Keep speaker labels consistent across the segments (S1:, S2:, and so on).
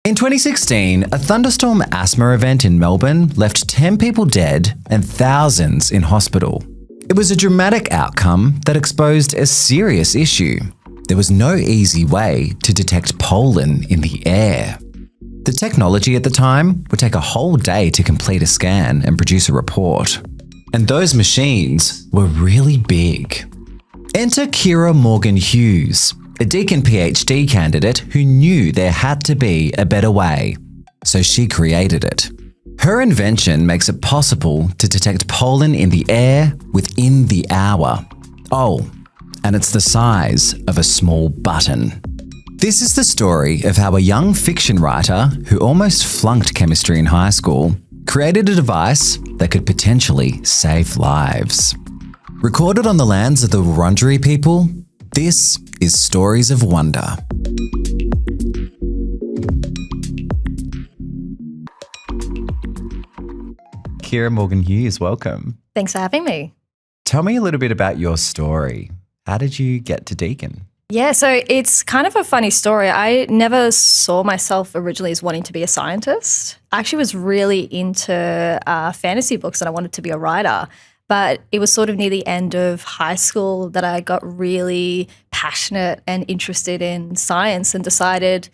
S1: In 2016, a thunderstorm asthma event in Melbourne left 10 people dead and thousands in hospital. It was a dramatic outcome that exposed a serious issue. There was no easy way to detect pollen in the air. The technology at the time would take a whole day to complete a scan and produce a report. And those machines were really big. Enter Kira Morgan Hughes, a Deakin PHD candidate who knew there had to be a better way. So she created it. Her invention makes it possible to detect pollen in the air within the hour. Oh, and it's the size of a small button. This is the story of how a young fiction writer who almost flunked chemistry in high school created a device that could potentially save lives. Recorded on the lands of the Wurundjeri people, this is Stories of Wonder. Kira Morgan Hughes, welcome.
S2: Thanks for having me.
S1: Tell me a little bit about your story. How did you get to Deakin?
S2: Yeah, so it's kind of a funny story. I never saw myself originally as wanting to be a scientist. I actually was really into fantasy books and I wanted to be a writer. But it was sort of near the end of high school that I got really passionate and interested in science and decided,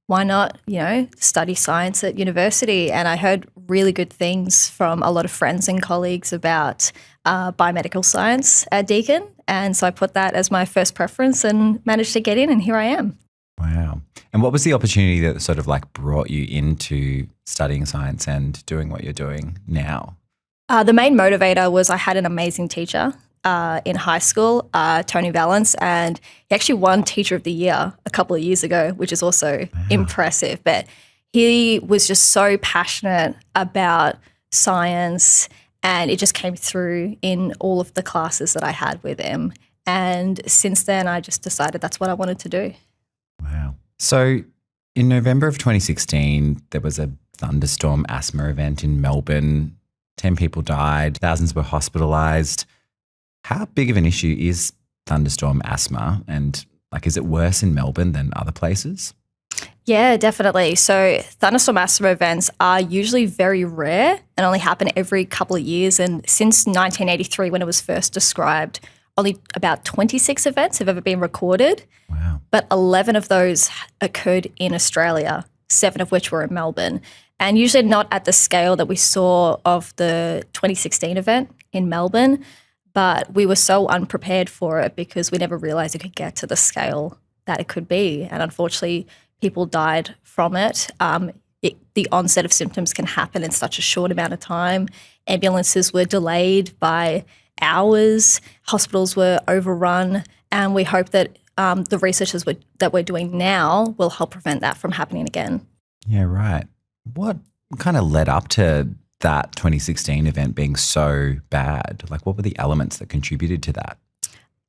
S2: why not, study science at university? And I heard really good things from a lot of friends and colleagues about biomedical science at Deakin. And so I put that as my first preference and managed to get in, and here I am.
S1: Wow. And what was the opportunity that sort of brought you into studying science and doing what you're doing now?
S2: The main motivator was I had an amazing teacher in high school, Tony Valance, and he actually won Teacher of the Year a couple of years ago, which is also impressive. But he was just so passionate about science, and it just came through in all of the classes that I had with him. And since then, I just decided that's what I wanted to do.
S1: Wow. So in November of 2016, there was a thunderstorm asthma event in Melbourne. 10 people died, thousands were hospitalised. How big of an issue is thunderstorm asthma, and is it worse in Melbourne than other places?
S2: Yeah, definitely. So thunderstorm asthma events are usually very rare and only happen every couple of years. And since 1983, when it was first described, only about 26 events have ever been recorded.
S1: Wow.
S2: But 11 of those occurred in Australia, 7 of which were in Melbourne. And usually not at the scale that we saw of the 2016 event in Melbourne, but we were so unprepared for it because we never realised it could get to the scale that it could be. And unfortunately, people died from it. The onset of symptoms can happen in such a short amount of time. Ambulances were delayed by hours. Hospitals were overrun. And we hope that the research that we're doing now will help prevent that from happening again.
S1: Yeah, right. What kind of led up to that 2016 event being so bad? What were the elements that contributed to that?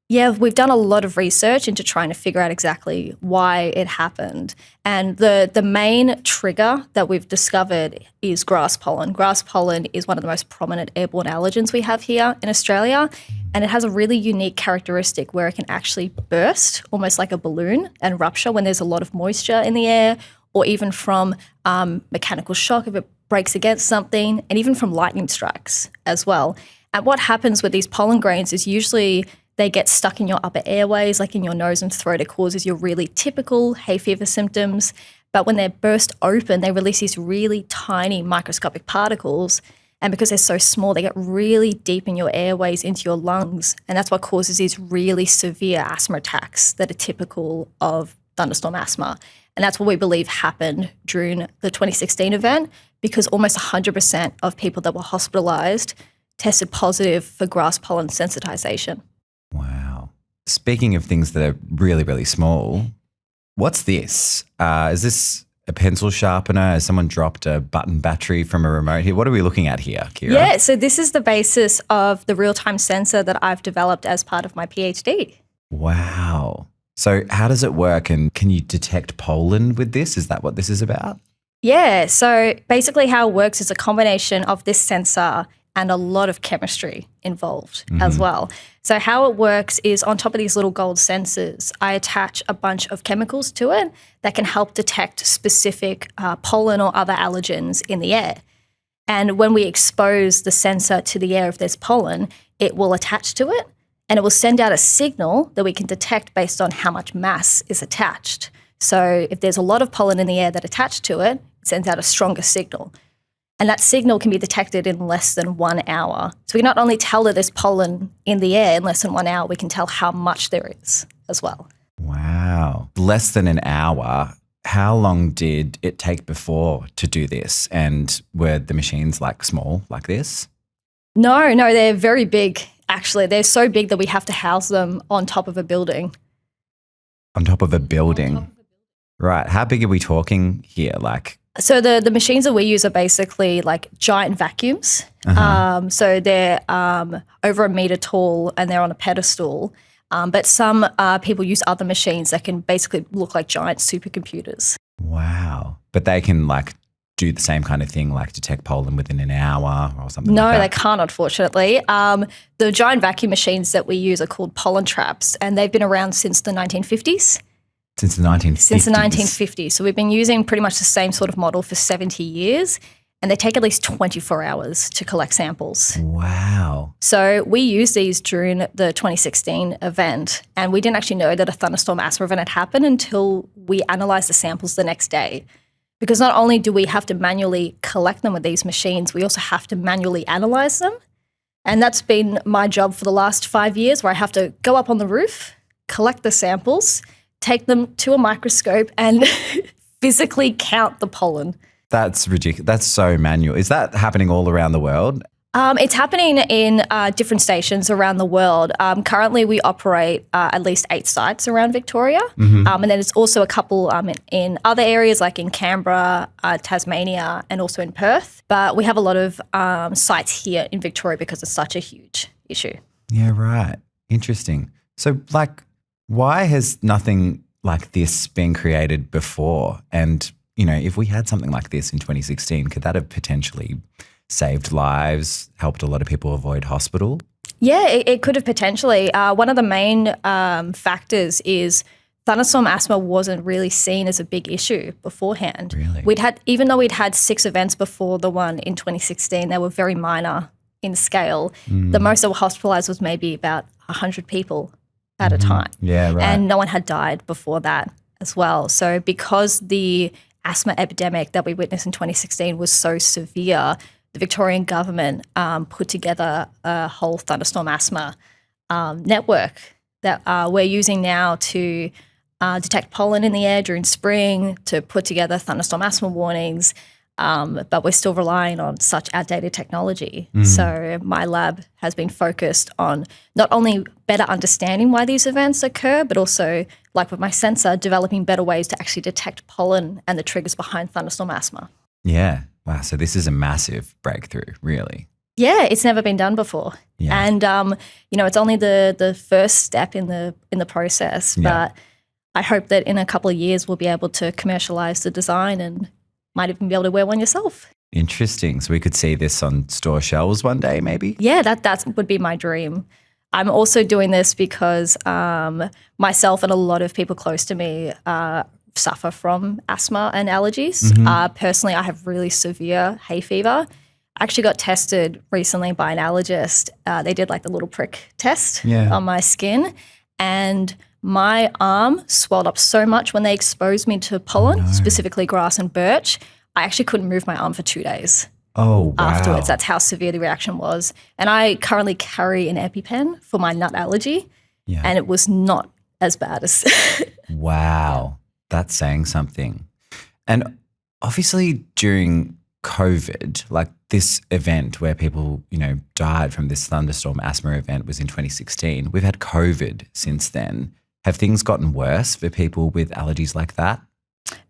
S2: Yeah, we've done a lot of research into trying to figure out exactly why it happened. And the main trigger that we've discovered is grass pollen. Grass pollen is one of the most prominent airborne allergens we have here in Australia. And it has a really unique characteristic where it can actually burst, almost like a balloon, and rupture when there's a lot of moisture in the air, or even from mechanical shock if it breaks against something, and even from lightning strikes as well. And what happens with these pollen grains is usually they get stuck in your upper airways, like in your nose and throat. It causes your really typical hay fever symptoms. But when they're burst open, they release these really tiny microscopic particles. And because they're so small, they get really deep in your airways into your lungs. And that's what causes these really severe asthma attacks that are typical of thunderstorm asthma. And that's what we believe happened during the 2016 event, because almost 100% of people that were hospitalised tested positive for grass pollen sensitization.
S1: Wow. Speaking of things that are really, really small, what's this? Is this a pencil sharpener? Has someone dropped a button battery from a remote here? What are we looking at here, Kira?
S2: Yeah, so this is the basis of the real-time sensor that I've developed as part of my PhD.
S1: Wow. So how does it work, and can you detect pollen with this? Is that what this is about?
S2: Yeah, so basically how it works is a combination of this sensor and a lot of chemistry involved as well. So how it works is on top of these little gold sensors, I attach a bunch of chemicals to it that can help detect specific pollen or other allergens in the air. And when we expose the sensor to the air if there's pollen, it will attach to it and it will send out a signal that we can detect based on how much mass is attached. So if there's a lot of pollen in the air that attached to it, it sends out a stronger signal. And that signal can be detected in less than 1 hour. So we can not only tell that there's pollen in the air in less than 1 hour, we can tell how much there is as well.
S1: Wow. Less than an hour. How long did it take before to do this? And were the machines like small like this?
S2: No, they're very big, actually. They're so big that we have to house them on top of a building.
S1: On top of a building? Right. How big are we talking here?
S2: So the machines that we use are basically like giant vacuums. So they're over 1 meter tall and they're on a pedestal. But some people use other machines that can basically look like giant supercomputers.
S1: Wow. But they can do the same kind of thing, like detect pollen within an hour or something like that?
S2: No, they can't, unfortunately. The giant vacuum machines that we use are called pollen traps, and they've been around since the 1950s.
S1: Since the 1950s?
S2: Since the 1950s. So we've been using pretty much the same sort of model for 70 years, and they take at least 24 hours to collect samples.
S1: Wow.
S2: So we used these during the 2016 event, and we didn't actually know that a thunderstorm asthma event had happened until we analysed the samples the next day. Because not only do we have to manually collect them with these machines, we also have to manually analyse them. And that's been my job for the last 5 years, where I have to go up on the roof, collect the samples, take them to a microscope and physically count the pollen.
S1: That's ridiculous. That's so manual. Is that happening all around the world?
S2: It's happening in different stations around the world. Currently, we operate at least 8 sites around Victoria. And then there's also a couple in other areas like in Canberra, Tasmania, and also in Perth. But we have a lot of sites here in Victoria because it's such a huge issue.
S1: Yeah, right. Interesting. So, why has nothing like this been created before? And, if we had something like this in 2016, could that have potentially saved lives, helped a lot of people avoid hospital?
S2: Yeah, it could have potentially. One of the main factors is thunderstorm asthma wasn't really seen as a big issue beforehand.
S1: Really?
S2: Even though we'd had 6 events before the one in 2016, they were very minor in scale. The most that were hospitalised was maybe about 100 people at a time.
S1: Yeah, right.
S2: And no one had died before that as well. So because the asthma epidemic that we witnessed in 2016 was so severe, the Victorian government put together a whole thunderstorm asthma network that we're using now to detect pollen in the air during spring, to put together thunderstorm asthma warnings, but we're still relying on such outdated technology. So my lab has been focused on not only better understanding why these events occur, but also, like with my sensor, developing better ways to actually detect pollen and the triggers behind thunderstorm asthma.
S1: Yeah. Wow. So this is a massive breakthrough, really.
S2: Yeah, it's never been done before.
S1: Yeah.
S2: And, it's only the first step in the process, but I hope that in a couple of years we'll be able to commercialise the design and might even be able to wear one yourself.
S1: Interesting. So we could see this on store shelves one day, maybe?
S2: Yeah, that would be my dream. I'm also doing this because myself and a lot of people close to me suffer from asthma and allergies. Personally, I have really severe hay fever. I actually got tested recently by an allergist. They did the little prick test on my skin, and my arm swelled up so much when they exposed me to pollen, specifically grass and birch. I actually couldn't move my arm for 2 days.
S1: Oh, wow.
S2: Afterwards. That's how severe the reaction was. And I currently carry an EpiPen for my nut allergy, and it was not as bad as...
S1: Wow. That's saying something. And obviously during COVID, this event where people, died from this thunderstorm asthma event was in 2016. We've had COVID since then. Have things gotten worse for people with allergies like that?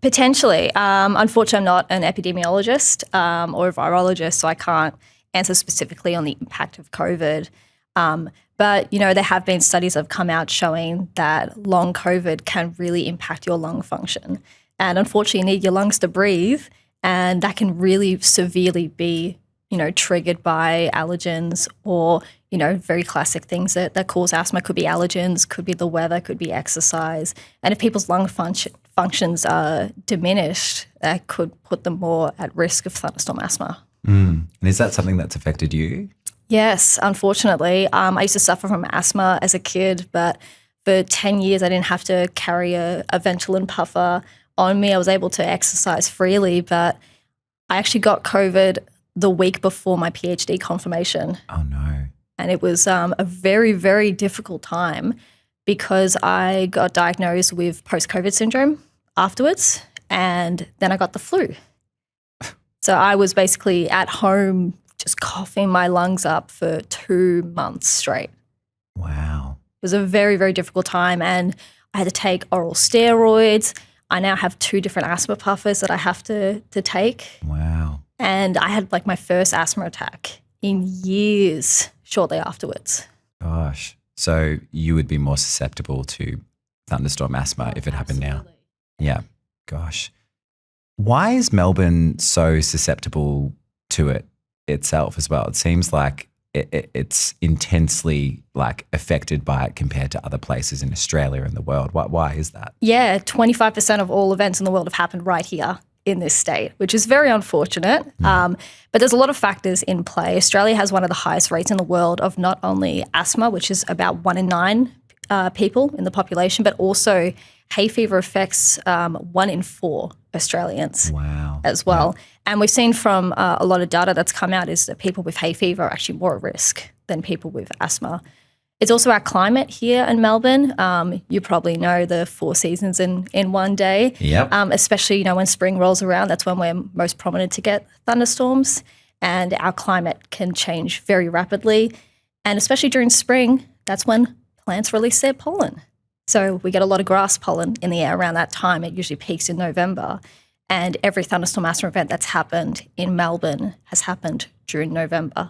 S1: Potentially.
S2: Unfortunately, I'm not an epidemiologist or a virologist, so I can't answer specifically on the impact of COVID. But, there have been studies that have come out showing that long COVID can really impact your lung function. And unfortunately, you need your lungs to breathe, and that can really severely be triggered by allergens or, very classic things that cause asthma. Could be allergens, could be the weather, could be exercise. And if people's lung functions are diminished, that could put them more at risk of thunderstorm asthma.
S1: And is that something that's affected you?
S2: Yes, unfortunately. I used to suffer from asthma as a kid, but for 10 years I didn't have to carry a Ventolin puffer on me. I was able to exercise freely, but I actually got COVID the week before my PhD confirmation.
S1: Oh, no.
S2: And it was a very, very difficult time because I got diagnosed with post-COVID syndrome afterwards, and then I got the flu. So I was basically at home just coughing my lungs up for 2 months straight.
S1: Wow.
S2: It was a very, very difficult time, and I had to take oral steroids. I now have 2 different asthma puffers that I have to take.
S1: Wow.
S2: And I had my first asthma attack in years shortly afterwards.
S1: Gosh. So you would be more susceptible to thunderstorm asthma if it happened now? Yeah. Gosh. Why is Melbourne so susceptible to it itself as well? It seems like it's intensely affected by it compared to other places in Australia and the world. Why is that?
S2: Yeah, 25% of all events in the world have happened right here in this state, which is very unfortunate. But there's a lot of factors in play. Australia has one of the highest rates in the world of not only asthma, which is about 1 in 9 people in the population, but also hay fever affects 1 in 4 Australians as well. Yeah. And we've seen from a lot of data that's come out is that people with hay fever are actually more at risk than people with asthma. It's also our climate here in Melbourne. You probably know the 4 seasons in one day.
S1: Yep.
S2: Especially, when spring rolls around, that's when we're most prominent to get thunderstorms. And our climate can change very rapidly. And especially during spring, that's when plants release their pollen. So we get a lot of grass pollen in the air around that time. It usually peaks in November. And every thunderstorm asthma event that's happened in Melbourne has happened during November.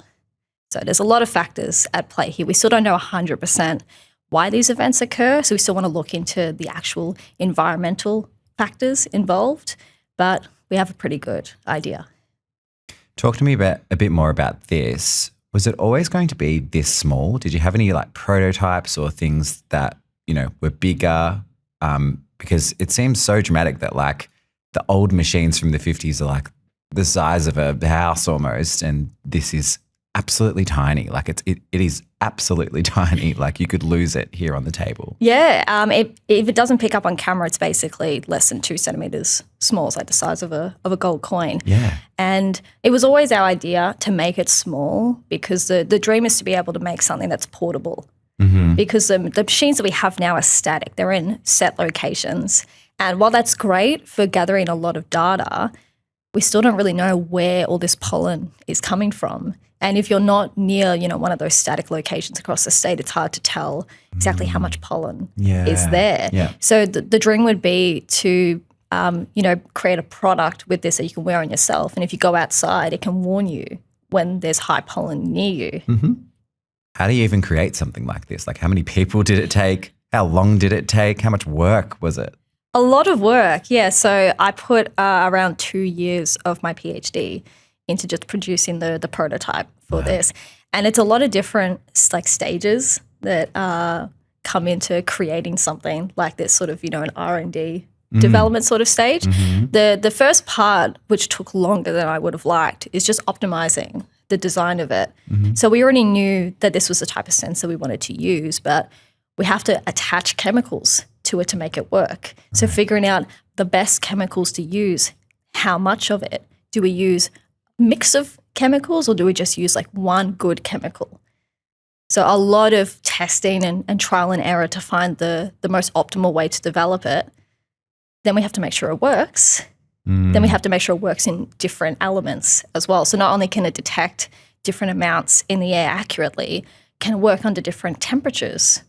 S2: So there's a lot of factors at play here. We still don't know 100% why these events occur, so we still want to look into the actual environmental factors involved, but we have a pretty good idea.
S1: Talk to me a bit more about this. Was it always going to be this small? Did you have any prototypes or things that, were bigger? Because it seems so dramatic that the old machines from the 50s are the size of a house almost, and this is absolutely tiny. It is absolutely tiny. You could lose it here on the table.
S2: Yeah. If it doesn't pick up on camera, it's basically less than 2 centimeters small. It's the size of a gold coin.
S1: Yeah.
S2: And it was always our idea to make it small because the dream is to be able to make something that's portable. Mm-hmm. Because the machines that we have now are static. They're in set locations. And while that's great for gathering a lot of data, we still don't really know where all this pollen is coming from. And if you're not near, one of those static locations across the state, it's hard to tell exactly how much pollen is there.
S1: Yeah.
S2: So the dream would be to, create a product with this that you can wear on yourself. And if you go outside, it can warn you when there's high pollen near you.
S1: Mm-hmm. How do you even create something like this? How many people did it take? How long did it take? How much work was it?
S2: A lot of work, yeah. So I put around 2 years of my PhD into just producing the prototype for this. And it's a lot of different stages that come into creating something like this sort of, an R&D development sort of stage. Mm-hmm. The first part, which took longer than I would have liked, is just optimizing the design of it. Mm-hmm. So we already knew that this was the type of sensor we wanted to use, but we have to attach chemicals to it to make it work. So figuring out the best chemicals to use, how much of it? Do we use a mix of chemicals or do we just use one good chemical? So a lot of testing and trial and error to find the most optimal way to develop it. Then we have to make sure it works. Then we have to make sure it works in different elements as well. So not only can it detect different amounts in the air accurately, can it work under different temperatures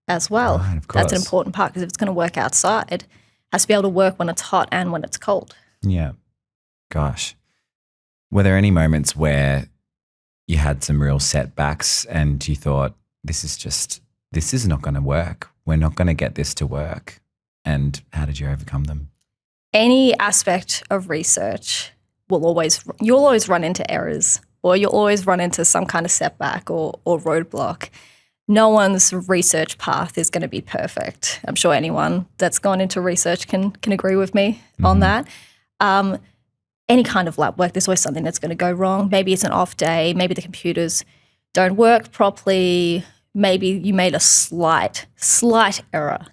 S2: as well.
S1: Right, of course.
S2: That's an important part because if it's going to work outside, it has to be able to work when it's hot and when it's cold.
S1: Yeah. Gosh. Were there any moments where you had some real setbacks and you thought, this is not going to work. We're not going to get this to work. And how did you overcome them? Any
S2: aspect of research you'll always run into errors or you'll always run into some kind of setback or roadblock. No one's research path is going to be perfect. I'm sure anyone that's gone into research can agree with me on that. Any kind of lab work, there's always something that's going to go wrong. Maybe it's an off day. Maybe the computers don't work properly. Maybe you made a slight error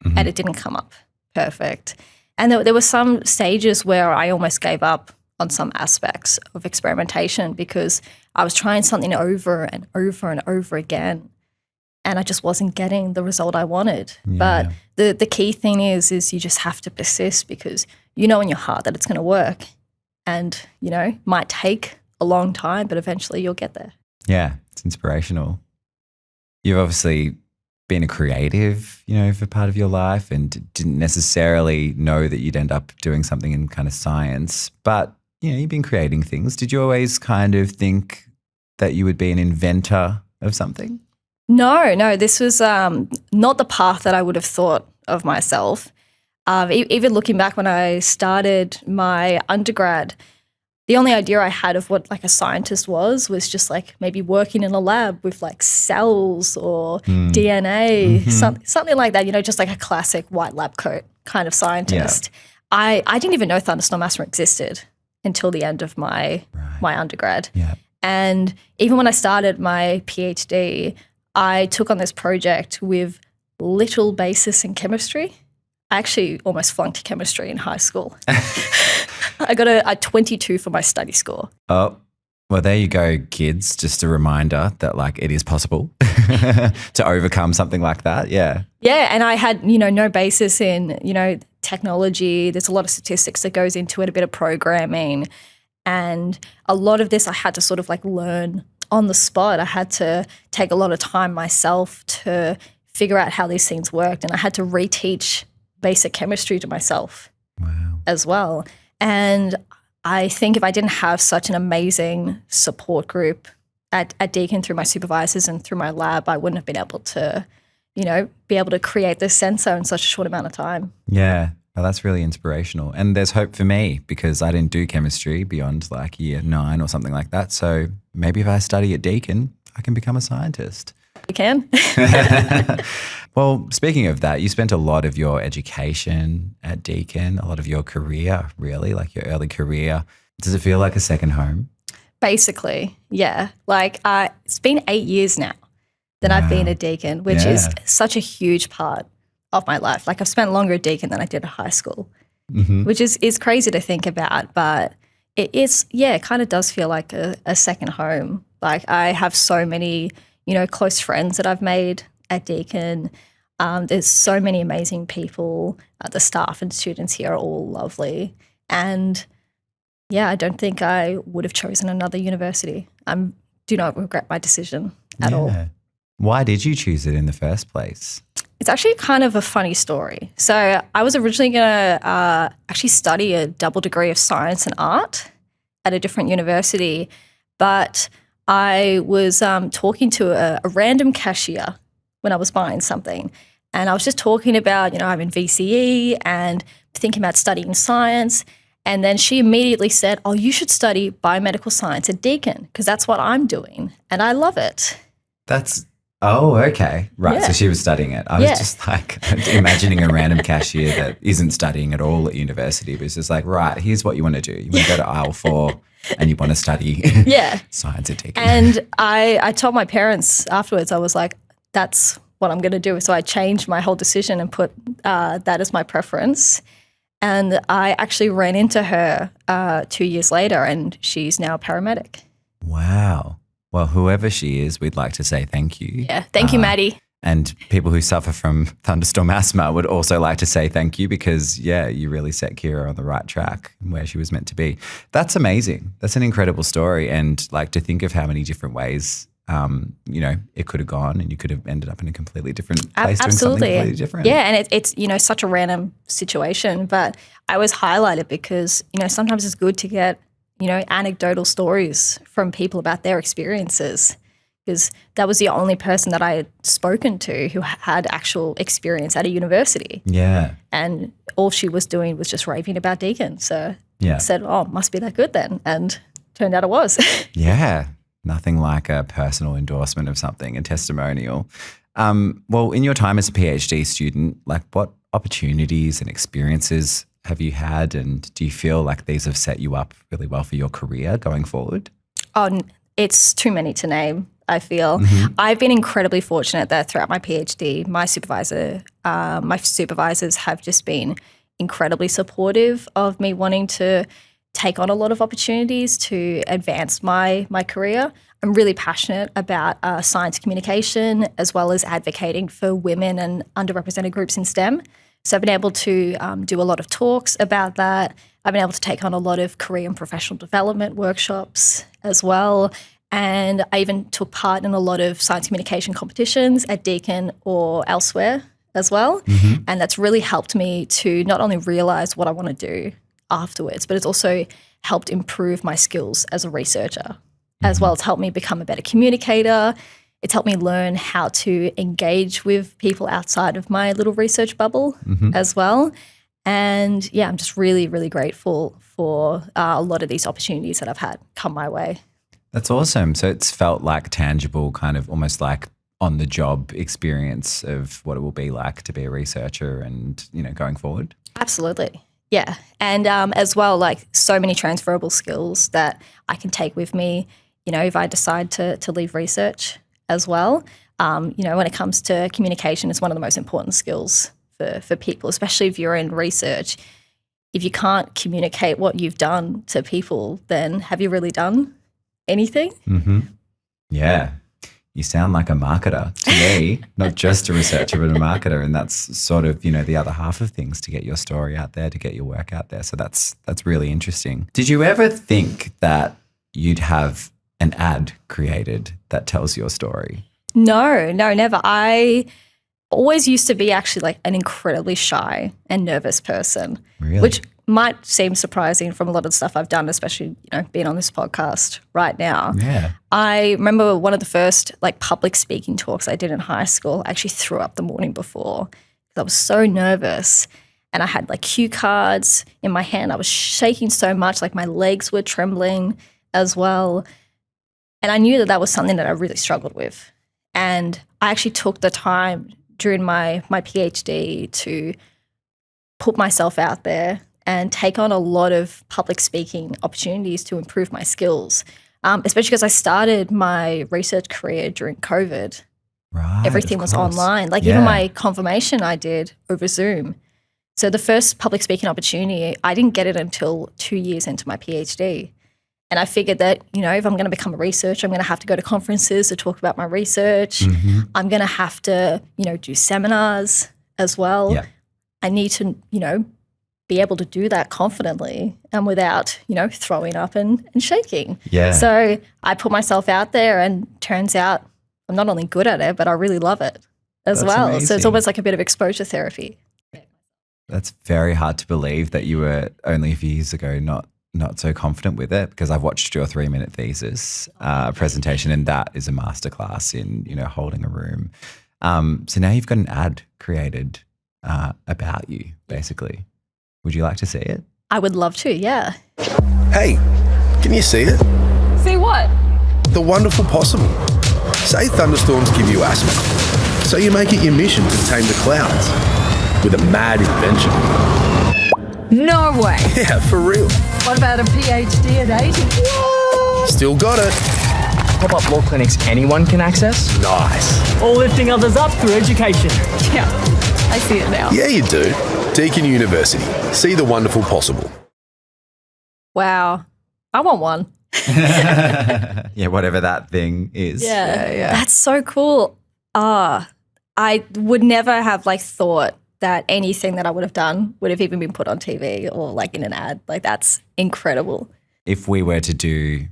S2: and it didn't come up perfect. And there were some stages where I almost gave up on some aspects of experimentation because I was trying something over and over and over again, and I just wasn't getting the result I wanted. Yeah. But the key thing is you just have to persist because you know in your heart that it's going to work. And, might take a long time, but eventually you'll get there.
S1: Yeah, it's inspirational. You've obviously been a creative, for part of your life and didn't necessarily know that you'd end up doing something in kind of science. But, you've been creating things. Did you always kind of think that you would be an inventor of something?
S2: No, this was not the path that I would have thought of myself. Even looking back when I started my undergrad, the only idea I had of what like a scientist was just like maybe working in a lab with like cells or DNA, something like that, just like a classic white lab coat kind of scientist. Yeah. I didn't even know Thunderstorm Asthma existed until the end of my undergrad. Yeah. And even when I started my PhD, I took on this project with little basis in chemistry. I actually almost flunked chemistry in high school. I got a 22 for my study score.
S1: Oh, well, there you go, kids. Just a reminder that like it is possible to overcome something like that. Yeah.
S2: Yeah, and I had, no basis in, technology. There's a lot of statistics that goes into it, a bit of programming. And a lot of this I had to sort of like learn on the spot. I had to take a lot of time myself to figure out how these things worked. And I had to reteach basic chemistry to myself as well. And I think if I didn't have such an amazing support group at Deakin through my supervisors and through my lab, I wouldn't have been able to, create this sensor in such a short amount of time.
S1: Yeah. Well, that's really inspirational. And there's hope for me because I didn't do chemistry beyond like year 9 or something like that. So maybe if I study at Deakin, I can become a scientist.
S2: You can.
S1: Well, speaking of that, you spent a lot of your education at Deakin, a lot of your career, really, like your early career. Does it feel like a second home?
S2: Basically, yeah. Like it's been 8 years now that I've been at Deakin, which is such a huge part of my life. Like I've spent longer at Deakin than I did at high school, which is crazy to think about. But it kind of does feel like a second home. Like I have so many close friends that I've made at Deakin. There's so many amazing people. The staff and students here are all lovely. And I don't think I would have chosen another university. I do not regret my decision at all.
S1: Why did you choose it in the first place?
S2: It's actually kind of a funny story. So I was originally going to actually study a double degree of science and art at a different university, but I was talking to a random cashier when I was buying something, and I was just talking about, I'm in VCE and thinking about studying science, and then she immediately said, oh, you should study biomedical science at Deakin because that's what I'm doing, and I love it.
S1: Okay. Right, so she was studying it. I was just like imagining a random cashier that isn't studying at all at university, but it's just like, right, here's what you want to do. You want to go to aisle 4 and you want to study science at Deakin.
S2: And I told my parents afterwards, I was like, that's what I'm going to do. So I changed my whole decision and put that as my preference. And I actually ran into her 2 years later, and she's now a paramedic.
S1: Wow. Well, whoever she is, we'd like to say thank you.
S2: Yeah, thank you, Maddie.
S1: And people who suffer from thunderstorm asthma would also like to say thank you because, you really set Kira on the right track and where she was meant to be. That's amazing. That's an incredible story. And like to think of how many different ways, it could have gone and you could have ended up in a completely different place doing something completely different.
S2: Yeah, and it's such a random situation, but I always highlight it because, sometimes it's good to get anecdotal stories from people about their experiences, because that was the only person that I had spoken to who had actual experience at a university. Yeah. And all she was doing was just raving about Deakin. So I said, oh, must be that good then. And turned out it was.
S1: Yeah, nothing like a personal endorsement of something, a testimonial. Well, in your time as a PhD student, like what opportunities and experiences have you had, and do you feel like these have set you up really well for your career going forward?
S2: Oh, it's too many to name, I feel. I've been incredibly fortunate that throughout my PhD, my supervisors have just been incredibly supportive of me wanting to take on a lot of opportunities to advance my career. I'm really passionate about science communication as well as advocating for women and underrepresented groups in STEM. So I've been able to do a lot of talks about that. I've been able to take on a lot of career and professional development workshops as well. And I even took part in a lot of science communication competitions at Deakin or elsewhere as well. And that's really helped me to not only realise what I want to do afterwards, but it's also helped improve my skills as a researcher as well. It's helped me become a better communicator. It's helped me learn how to engage with people outside of my little research bubble as well. And yeah, I'm just really, really grateful for a lot of these opportunities that I've had come my way.
S1: That's awesome. So it's felt like tangible, kind of almost like on-the-job experience of what it will be like to be a researcher and, you know, going forward.
S2: Absolutely. Yeah. And as well, like so many transferable skills that I can take with me, you know, if I decide to leave research as well. You know, when it comes to communication, it's one of the most important skills for people, especially if you're in research. If you can't communicate what you've done to people, then have you really done anything?
S1: Yeah. You sound like a marketer to me, not just a researcher, but a marketer. And that's sort of, you know, the other half of things, to get your story out there, to get your work out there. So that's really interesting. Did you ever think that you'd have an ad created that tells your story?
S2: No, never. I always used to be actually like an incredibly shy and nervous person,
S1: Really?
S2: which might seem surprising from a lot of the stuff I've done, especially, you know, being on this podcast right now.
S1: Yeah.
S2: I remember one of the first like public speaking talks I did in high school. I actually threw up the morning before because I was so nervous, and I had like cue cards in my hand. I was shaking so much, like my legs were trembling as well. And I knew that was something that I really struggled with. And I actually took the time during my PhD to put myself out there and take on a lot of public speaking opportunities to improve my skills, especially because I started my research career during COVID.
S1: Right.
S2: Everything was online. Like even my confirmation I did over Zoom. So the first public speaking opportunity, I didn't get it until 2 years into my PhD. And I figured that, you know, if I'm going to become a researcher, I'm going to have to go to conferences to talk about my research. I'm going to have to, you know, do seminars as well.
S1: Yeah.
S2: I need to, you know, be able to do that confidently and without, you know, throwing up and shaking.
S1: Yeah.
S2: So I put myself out there, and turns out I'm not only good at it, but I really love it as
S1: That's
S2: well. So
S1: amazing.
S2: it's almost like a bit of exposure therapy.
S1: That's very hard to believe that you were only a few years ago not so confident with it, because I've watched your 3-minute thesis presentation, and that is a masterclass in, you know, holding a room. So now you've got an ad created about you, basically. Would you like to see it?
S2: I would love to, yeah.
S3: Hey, can you see it?
S4: See what?
S3: The wonderful possible. Say thunderstorms give you asthma, so you make it your mission to tame the clouds with a mad invention.
S4: No way.
S3: Yeah, for real.
S4: What about a PhD at 80? What?
S3: Still got it.
S5: Pop-up law clinics anyone can access?
S3: Nice.
S6: Or lifting others up through education.
S4: Yeah, I see it now.
S3: Yeah, you do. Deakin University. See the wonderful possible.
S2: Wow. I want one.
S1: Yeah, whatever that thing is.
S2: Yeah. That's so cool. I would never have like thought that anything that I would have done would have even been put on TV or like in an ad. Like that's incredible.
S1: If we were to do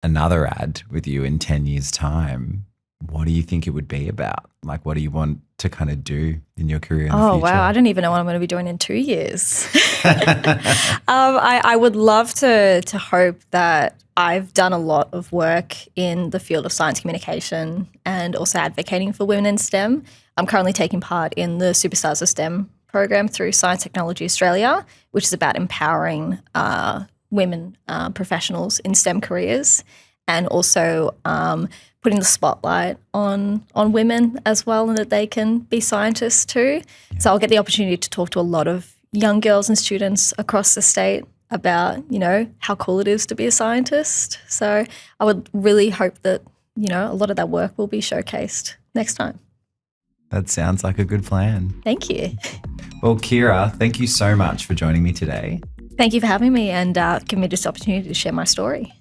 S1: another ad with you in 10 years' time, what do you think it would be about? Like, what do you want to kind of do in your career in the future?
S2: Wow. I don't even know what I'm going to be doing in 2 years. I would love to hope that I've done a lot of work in the field of science communication and also advocating for women in STEM. I'm currently taking part in the Superstars of STEM program through Science Technology Australia, which is about empowering women professionals in STEM careers, and also putting the spotlight on women as well, and that they can be scientists too. Yeah. So I'll get the opportunity to talk to a lot of young girls and students across the state about, how cool it is to be a scientist. So I would really hope that, a lot of that work will be showcased next time.
S1: That sounds like a good plan.
S2: Thank you.
S1: Well, Kira, thank you so much for joining me today.
S2: Thank you for having me and giving me this opportunity to share my story.